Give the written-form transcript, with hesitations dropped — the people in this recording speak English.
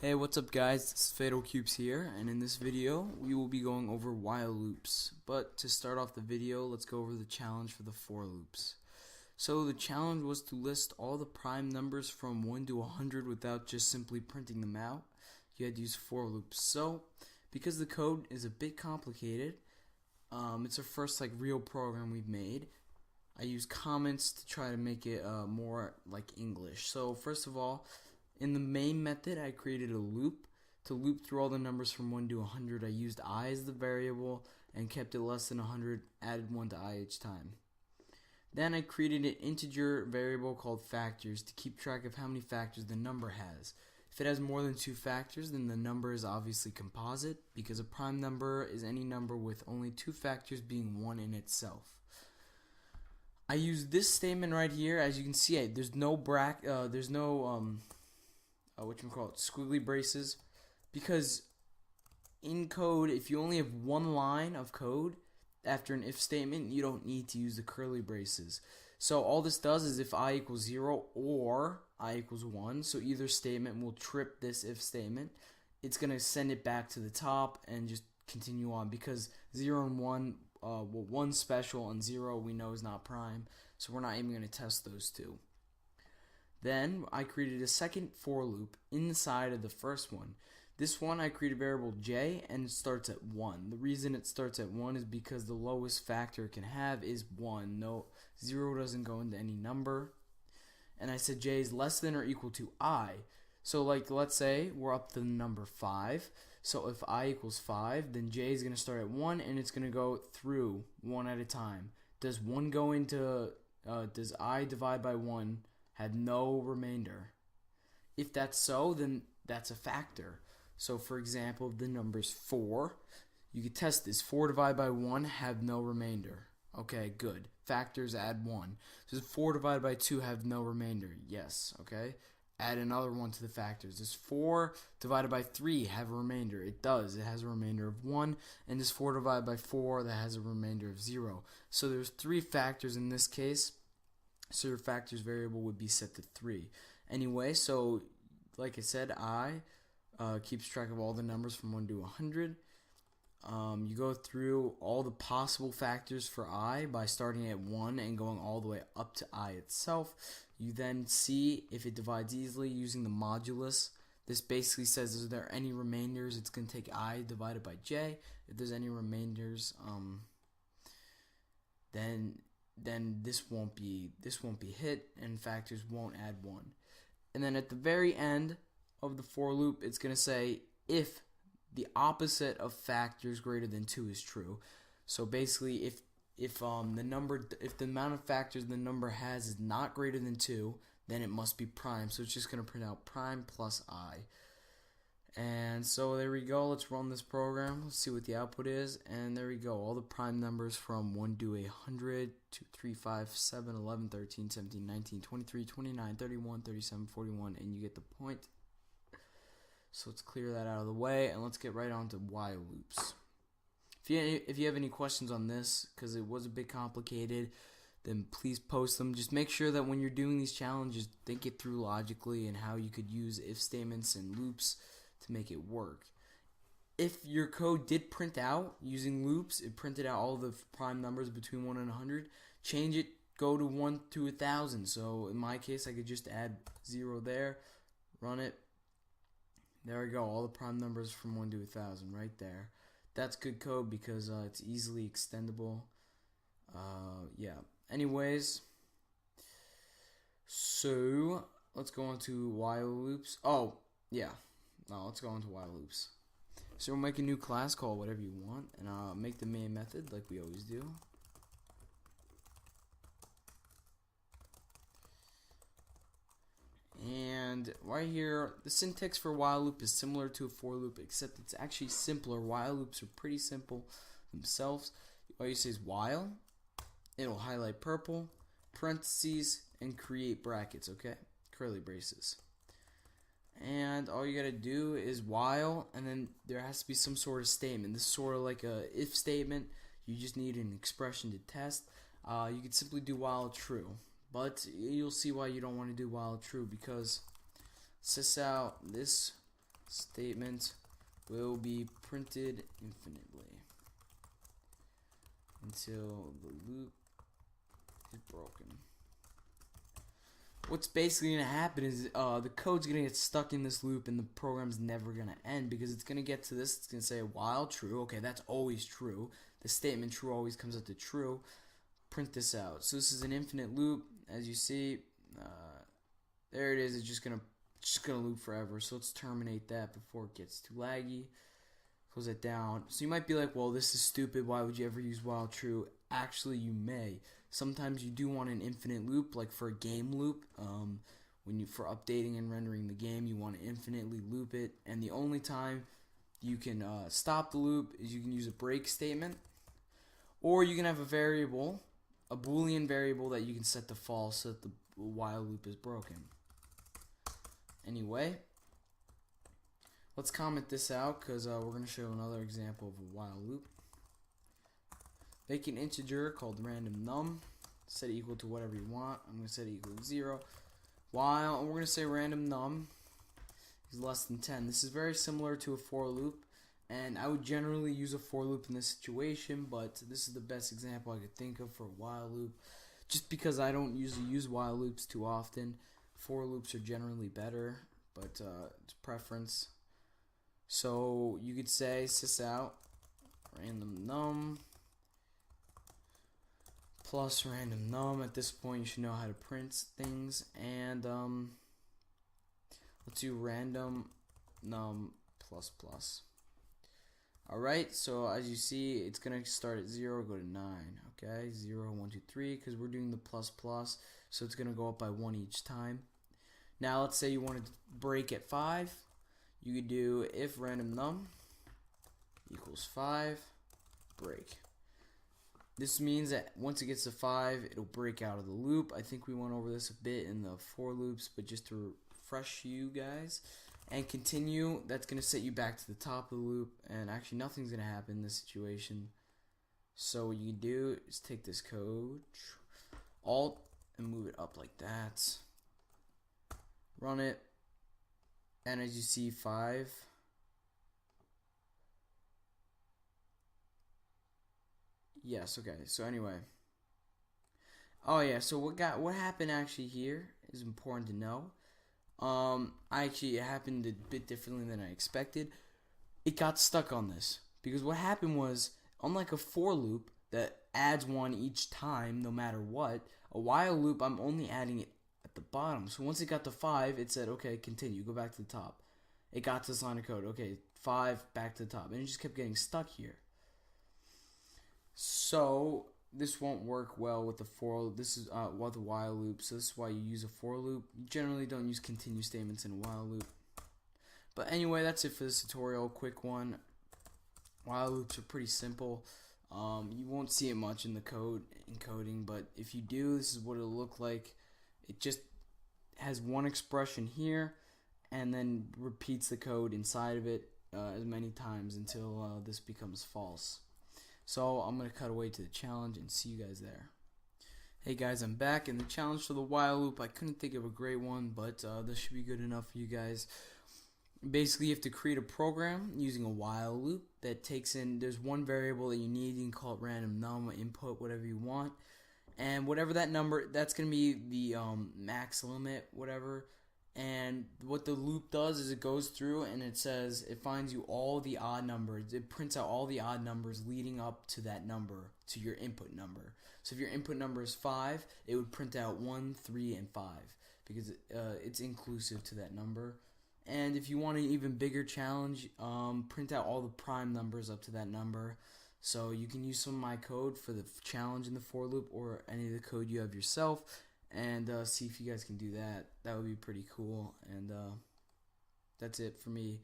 Hey, what's up guys, it's Fatal Cubes here, and in this video we will be going over while loops. But to start off the video, let's go over the challenge for the for loops. So the challenge was to list all the prime numbers from 1 to 100 without just simply printing them out. You had to use for loops. So because the code is a bit complicated, it's our first real program we've made. I use comments to try to make it more like English. So first of all, in the main method, I created a loop. To loop through all the numbers from 1 to 100, I used I as the variable and kept it less than 100, added 1 to I each time. Then I created an integer variable called factors to keep track of how many factors the number has. If it has more than 2 factors, then the number is obviously composite, because a prime number is any number with only 2 factors being 1 in itself. I use this statement right here. As you can see, there's no squiggly braces, because in code, if you only have one line of code after an if statement, you don't need to use the curly braces. So all this does is if I equals 0 or I equals 1, so either statement will trip this if statement, it's going to send it back to the top and just continue on, because 0 and 1, 1's special and 0 we know is not prime, so we're not even going to test those two. Then I created a second for loop inside of the first one. This one I created a variable j, and it starts at 1. The reason it starts at 1 is because the lowest factor it can have is 1. No, 0 doesn't go into any number. And I said j is less than or equal to I. So let's say we're up to the number 5. So if I equals 5, then j is going to start at 1 and it's going to go through 1 at a time. Does 1 go into, does I divide by 1 have no remainder? If that's so, then that's a factor. So for example, the number's 4. You could test this. 4 divided by 1 have no remainder. Okay, good. Factors add 1. Does 4 divided by 2 have no remainder? Yes. Okay. Add another one to the factors. Does 4 divided by 3 have a remainder? It does. It has a remainder of 1. And does 4 divided by 4 that has a remainder of 0? So there's 3 factors in this case. So your factors variable would be set to 3. Anyway, so like I said, I keeps track of all the numbers from 1 to 100. You go through all the possible factors for I by starting at 1 and going all the way up to I itself. You then see if it divides easily using the modulus. This basically says, is there any remainders? It's going to take I divided by j. If there's any remainders, then this won't be hit, and factors won't add 1. And then at the very end of the for loop, it's going to say if the opposite of factors greater than 2 is true. So basically, if the amount of factors the number has is not greater than 2, then it must be prime. So it's just going to print out prime plus I. And so there we go. Let's run this program. Let's see what the output is. And there we go. All the prime numbers from 1 to 100, 2, 3, 5, 7, 11, 13, 17, 19, 23, 29, 31, 37, 41, and you get the point. So let's clear that out of the way, and let's get right on to while loops. If you have any questions on this, because it was a bit complicated, then please post them. Just make sure that when you're doing these challenges, think it through logically and how you could use if statements and loops to make it work. If your code did print out using loops, it printed out all the prime numbers between 1 and 100, change it, go to 1 to 1,000. So in my case, I could just add 0 there, run it. There we go, all the prime numbers from 1 to 1,000 right there. That's good code because it's easily extendable. Yeah. Anyways, so let's go on to while loops. Oh, yeah. No, let's go on to while loops. So we'll make a new class called whatever you want, and I'll make the main method like we always do. And right here, the syntax for while loop is similar to a for loop, except it's actually simpler. While loops are pretty simple themselves. All you say is while, it'll highlight purple, parentheses, and create brackets, okay? Curly braces. And all you gotta do is while, and then there has to be some sort of statement. This is sort of like a if statement. You just need an expression to test. You could simply do while true. But you'll see why you don't want to do while true, because sys out this statement will be printed infinitely until the loop is broken. What's basically going to happen is the code's going to get stuck in this loop and the program's never going to end, because it's going to get to this. It's going to say while true. Okay, that's always true. The statement true always comes up to true. Print this out. So this is an infinite loop. As you see, there it is. It's just gonna loop forever. So let's terminate that before it gets too laggy. Close it down. So you might be like, well, this is stupid. Why would you ever use while true? Actually, you may. Sometimes you do want an infinite loop, like for a game loop. For updating and rendering the game, you want to infinitely loop it. And the only time you can stop the loop is you can use a break statement, or you can have a variable, a Boolean variable that you can set to false so that the while loop is broken. Anyway, let's comment this out because we're going to show another example of a while loop. Make an integer called random num. Set it equal to whatever you want. I'm going to set it equal to 0. While, and we're going to say random num is less than 10. This is very similar to a for loop, and I would generally use a for loop in this situation, but this is the best example I could think of for a while loop, just because I don't usually use while loops too often. For loops are generally better, but it's preference. So you could say sysout random num plus random num. At this point, you should know how to print things, and let's do random num plus plus. Alright, so as you see, it's going to start at 0, go to 9. Okay, 0, 1, 2, 3, because we're doing the plus plus, so it's going to go up by 1 each time. Now, let's say you wanted to break at 5. You could do if random num equals 5, break. This means that once it gets to 5, it'll break out of the loop. I think we went over this a bit in the for loops, but just to refresh you guys. And continue, that's going to set you back to the top of the loop, and actually nothing's going to happen in this situation. So what you can do is take this code, Alt, and move it up like that. Run it, and as you see, 5. Yes, okay, so anyway. Oh yeah, so what happened actually here is important to know. Actually, it happened a bit differently than I expected. It got stuck on this because what happened was, unlike a for loop that adds 1 each time no matter what, a while loop, I'm only adding it at the bottom. So once it got to 5, it said, okay, continue, go back to the top. It got to this line of code, okay, 5, back to the top, and it just kept getting stuck here. So this won't work well with the for. This is with the while loop, so this is why you use a for loop. You generally don't use continue statements in a while loop. But anyway, that's it for this tutorial. Quick one. While loops are pretty simple. You won't see it much in the code encoding, but if you do, this is what it'll look like. It just has one expression here, and then repeats the code inside of it as many times until this becomes false. So I'm going to cut away to the challenge and see you guys there. Hey guys, I'm back, and the challenge for the while loop, I couldn't think of a great one, but this should be good enough for you guys. Basically, you have to create a program using a while loop that takes in, there's one variable that you need, you can call it random num, input whatever you want, and whatever that number, that's going to be the max limit, whatever. And what the loop does is it goes through and it says, it finds you all the odd numbers. It prints out all the odd numbers leading up to that number, to your input number. So if your input number is 5, it would print out 1, 3, and 5 because it's inclusive to that number. And if you want an even bigger challenge, print out all the prime numbers up to that number. So you can use some of my code for the challenge in the for loop, or any of the code you have yourself, and see if you guys can do that. That would be pretty cool. And that's it for me.